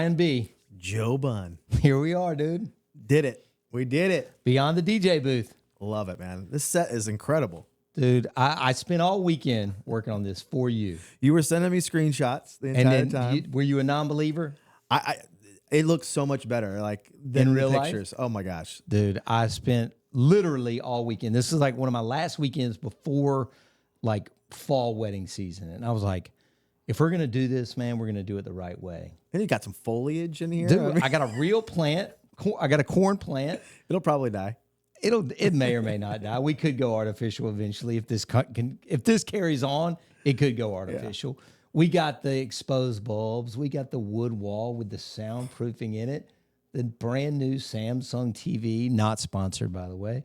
Brian B. Joe Bunn. Here we are, dude. Did it. We did it. Beyond the DJ booth. Love it, man. This set is incredible. Dude, I spent all weekend working on this for you. You were sending me screenshots the entire time. Were you a non-believer? It looks so much better, like than In the real pictures. life? Oh my gosh, dude! I spent literally all weekend. This is like one of my last weekends before like fall wedding season, and I was like, if we're gonna do this, man, we're gonna do it the right way. And you got some foliage in here. Dude, I got a real plant. I got a corn plant. It'll probably die. It may or may not die. We could go artificial eventually if this carries on. It could go artificial. Yeah. We got the exposed bulbs. We got the wood wall with the soundproofing in it. The brand new Samsung TV, not sponsored by the way.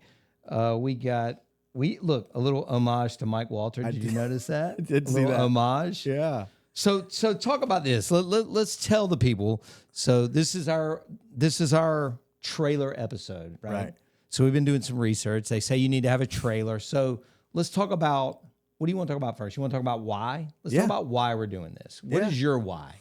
We look a little homage to Mike Walter. Did you notice that? I did see that. Homage. Yeah. So talk about this. Let's tell the people. So this is our trailer episode, right? So we've been doing some research. They say you need to have a trailer. So let's talk about, what do you want to talk about first? You want to talk about why? Let's talk about why we're doing this. What is your why?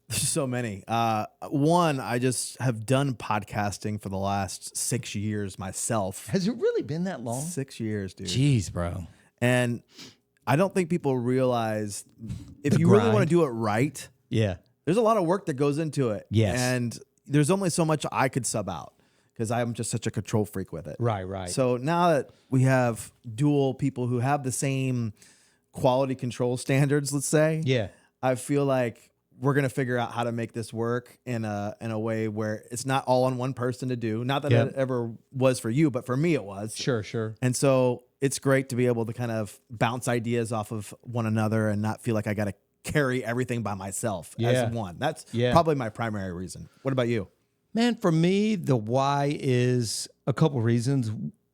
There's so many. One, I just have done podcasting for the last 6 years myself. Has it really been that long? 6 years, dude. Jeez, bro. And I don't think people realize if you grind. really want to do it right, there's a lot of work that goes into it. Yes. And there's only so much I could sub out because I'm just such a control freak with it. Right. So now that we have dual people who have the same quality control standards, let's say, I feel like we're going to figure out how to make this work in a way where it's not all on one person to do. Not that it ever was for you, but for me it was. Sure. And so it's great to be able to kind of bounce ideas off of one another and not feel like I got to carry everything by myself as one. That's probably my primary reason. What about you? Man, for me, the why is a couple reasons.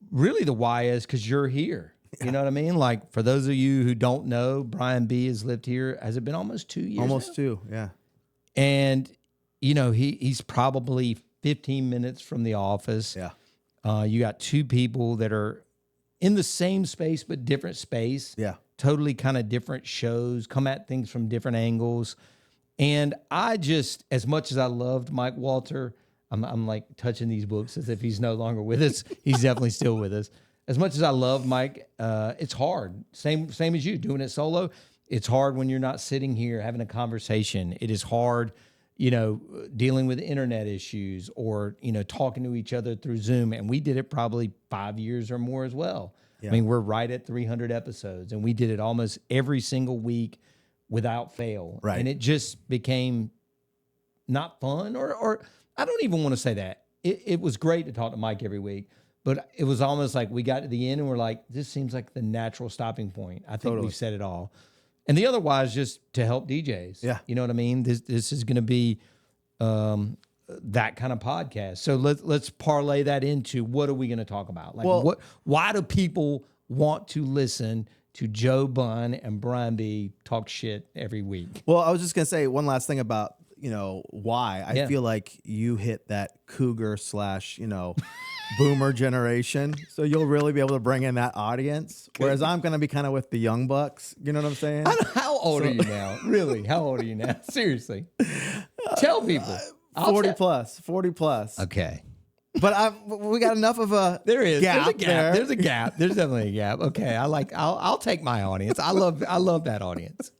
Really, the why is because you're here. You know what I mean? Like, for those of you who don't know, Brian B has lived here. Has it been almost 2 years? Almost 2, yeah. And, you know, he's probably 15 minutes from the office. Yeah. You got two people that are in the same space, but different space. Yeah. Totally kind of different shows, come at things from different angles. And I just, as much as I loved Mike Walter, I'm like touching these books as if he's no longer with us. He's definitely still with us. As much as I love Mike, it's hard. Same as you doing it solo. It's hard when you're not sitting here having a conversation. It is hard, you know, dealing with internet issues or, you know, talking to each other through Zoom. And we did it probably 5 years or more as well. Yeah. I mean, we're right at 300 episodes and we did it almost every single week without fail. Right. And it just became not fun or I don't even want to say that. It was great to talk to Mike every week. But it was almost like we got to the end and we're like, this seems like the natural stopping point. I think we've said it all. And the other why is just to help DJs. Yeah. You know what I mean? This is going to be that kind of podcast. So let's parlay that into what are we going to talk about? Like why do people want to listen to Joe Bunn and Brian B talk shit every week? Well, I was just going to say one last thing about, you know, why. I feel like you hit that cougar / you know, boomer generation. So you'll really be able to bring in that audience. Whereas I'm going to be kind of with the young bucks. You know what I'm saying? How old are you now? Really? How old are you now? Seriously. Tell people. 40 plus. Okay. But we got enough of a gap. There's a gap. There. There's a gap. There's definitely a gap. Okay. I'll take my audience. I love that audience.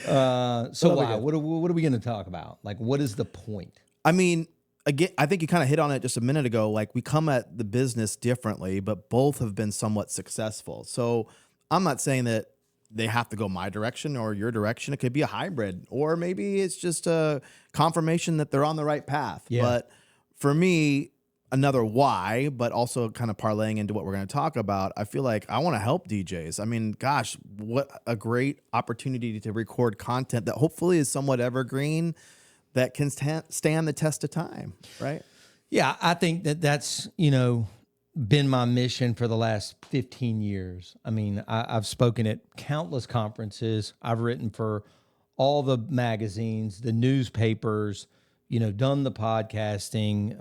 So why? What are we going to talk about? Like, what is the point? I mean, again, I think you kind of hit on it just a minute ago. Like, we come at the business differently, but both have been somewhat successful. So I'm not saying that they have to go my direction or your direction. It could be a hybrid, or maybe it's just a confirmation that they're on the right path. Yeah. But for me, another why, but also kind of parlaying into what we're going to talk about, I feel like I want to help DJs. I mean, gosh, what a great opportunity to record content that hopefully is somewhat evergreen, that can stand the test of time, right? Yeah, I think that's, you know, been my mission for the last 15 years. I mean, I've spoken at countless conferences. I've written for all the magazines, the newspapers, you know, done the podcasting,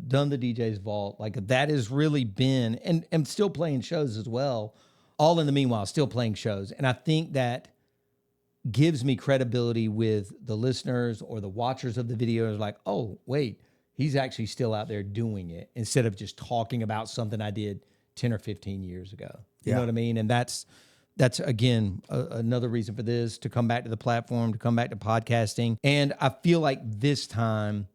done the DJ's Vault. Like, that has really been, and still playing shows as well, all in the meanwhile, still playing shows. And I think that gives me credibility with the listeners or the watchers of the videos. Like, oh, wait, he's actually still out there doing it instead of just talking about something I did 10 or 15 years ago. You know what I mean? And that's again, another reason for this, to come back to the platform, to come back to podcasting. And I feel like this time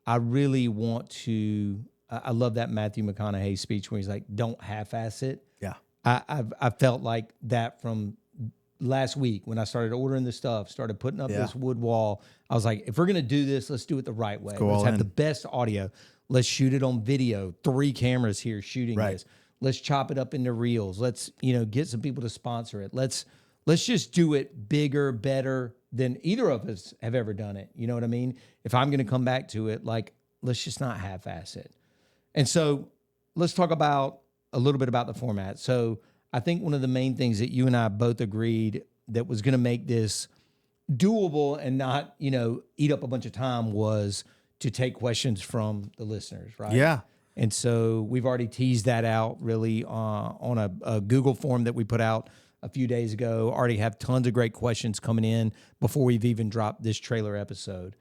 I really want to, I love that Matthew McConaughey speech where he's like, don't half-ass it. Yeah. I felt like that from last week when I started ordering the stuff, started putting up this wood wall. I was like, if we're going to do this, let's do it the right way. Let's have the best audio. Let's shoot it on video. 3 cameras here shooting this. Let's chop it up into reels. Let's, get some people to sponsor it. Let's just do it bigger, better than either of us have ever done it. You know what I mean? If I'm going to come back to it, like, let's just not half-ass it. And so let's talk about a little bit about the format. So I think one of the main things that you and I both agreed that was going to make this doable and not, eat up a bunch of time was to take questions from the listeners, right? Yeah. And so we've already teased that out really on a Google form that we put out a few days ago. Already have tons of great questions coming in before we've even dropped this trailer episode.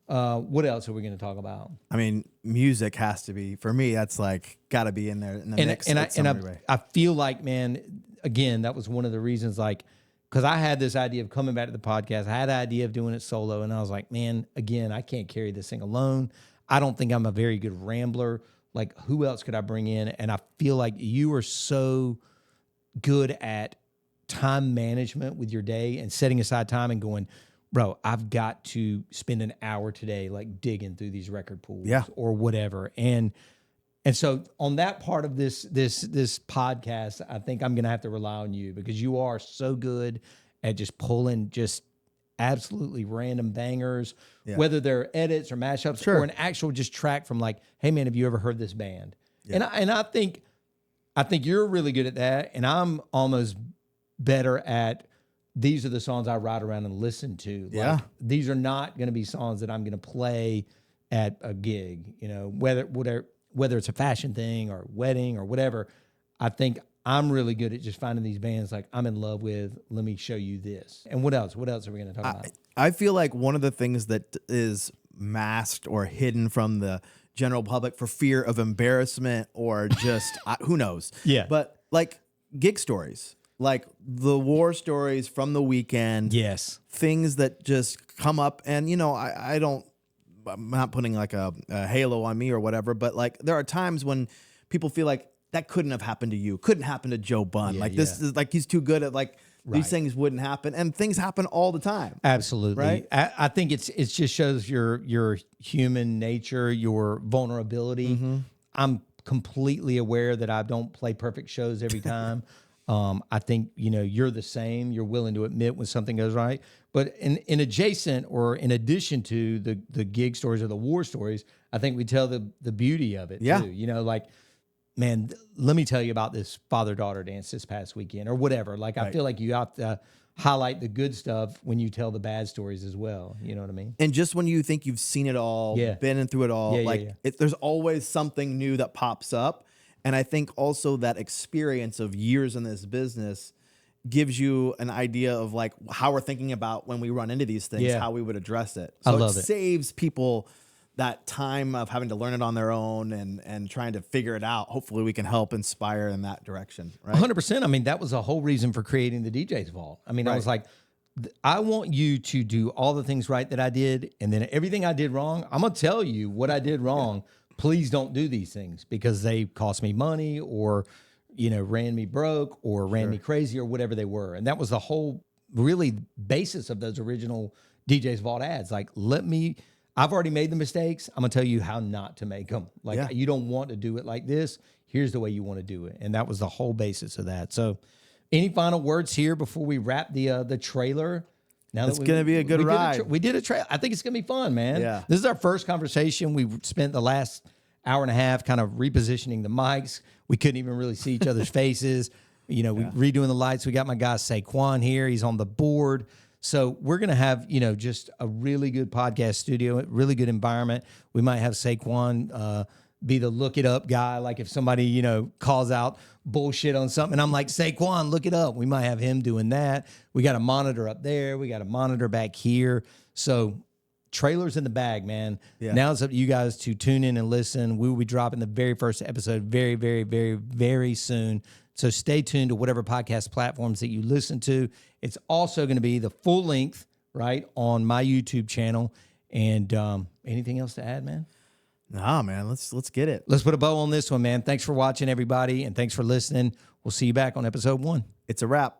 What else are we going to talk about? I mean, music has to be, for me, that's like got to be in there in the mix. I feel like, man, again, that was one of the reasons, like, because I had this idea of coming back to the podcast. I had the idea of doing it solo, and I was like, man, again, I can't carry this thing alone. I don't think I'm a very good rambler. Like, who else could I bring in? And I feel like you are so good at time management with your day and setting aside time and going, bro, I've got to spend an hour today, like, digging through these record pools or whatever. And so on that part of this podcast, I think I'm going to have to rely on you because you are so good at just pulling just absolutely random bangers, whether they're edits or mashups or an actual just track from, like, hey man, have you ever heard this band? And I think you're really good at that. And I'm almost better at, these are the songs I ride around and listen to. Like, these are not going to be songs that I'm going to play at a gig, whether it's a fashion thing or wedding or whatever. I think I'm really good at just finding these bands like I'm in love with. Let me show you this. And what else? What else are we going to talk about? I feel like one of the things that is masked or hidden from the general public for fear of embarrassment or just who knows. Yeah. But like gig stories, like the war stories from the weekend. Yes. Things that just come up. And, I'm not putting like a halo on me or whatever, but like there are times when people feel like that couldn't have happened to you, couldn't happen to Joe Bunn. This is like, he's too good at these things wouldn't happen, and things happen all the time. Absolutely. Right. I think it just shows your human nature, your vulnerability. Mm-hmm. I'm completely aware that I don't play perfect shows every time. I think, you're the same. You're willing to admit when something goes right. But in adjacent or in addition to the gig stories or the war stories, I think we tell the beauty of it too. Like, man, let me tell you about this father-daughter dance this past weekend or whatever. Like, I feel like you have to highlight the good stuff when you tell the bad stories as well. You know what I mean? And just when you think you've seen it all, been in through it all, there's always something new that pops up. And I think also that experience of years in this business gives you an idea of like how we're thinking about when we run into these things, how we would address it. So I love it saves people that time of having to learn it on their own and trying to figure it out. Hopefully we can help inspire in that direction. Right? 100%. I mean, that was the whole reason for creating the DJ's Vault. I mean, I was like, I want you to do all the things right that I did. And then everything I did wrong, I'm going to tell you what I did wrong. Please don't do these things because they cost me money or, ran me broke or ran me crazy or whatever they were. And that was the whole really basis of those original DJ's Vault ads. Like, I've already made the mistakes. I'm going to tell you how not to make them. Like, you don't want to do it like this. Here's the way you want to do it. And that was the whole basis of that. So any final words here before we wrap the trailer? Now it's going to be a good ride. We did a trailer. I think it's going to be fun, man. Yeah. This is our first conversation. We spent the last hour and a half kind of repositioning the mics. We couldn't even really see each other's faces. We redoing the lights. We got my guy Saquon here. He's on the board. So we're going to have, just a really good podcast studio, a really good environment. We might have Saquon be the look it up guy. Like if somebody, you know, calls out bullshit on something, and I'm like, Saquon, look it up. We might have him doing that. We got a monitor up there. We got a monitor back here. So trailers in the bag, man. Yeah. Now it's up to you guys to tune in and listen. We will be dropping the very first episode very, very, very, very soon. So stay tuned to whatever podcast platforms that you listen to. It's also going to be the full length, right, on my YouTube channel. And anything else to add, man? Nah, man, let's get it. Let's put a bow on this one, man. Thanks for watching, everybody, and thanks for listening. We'll see you back on episode 1. It's a wrap.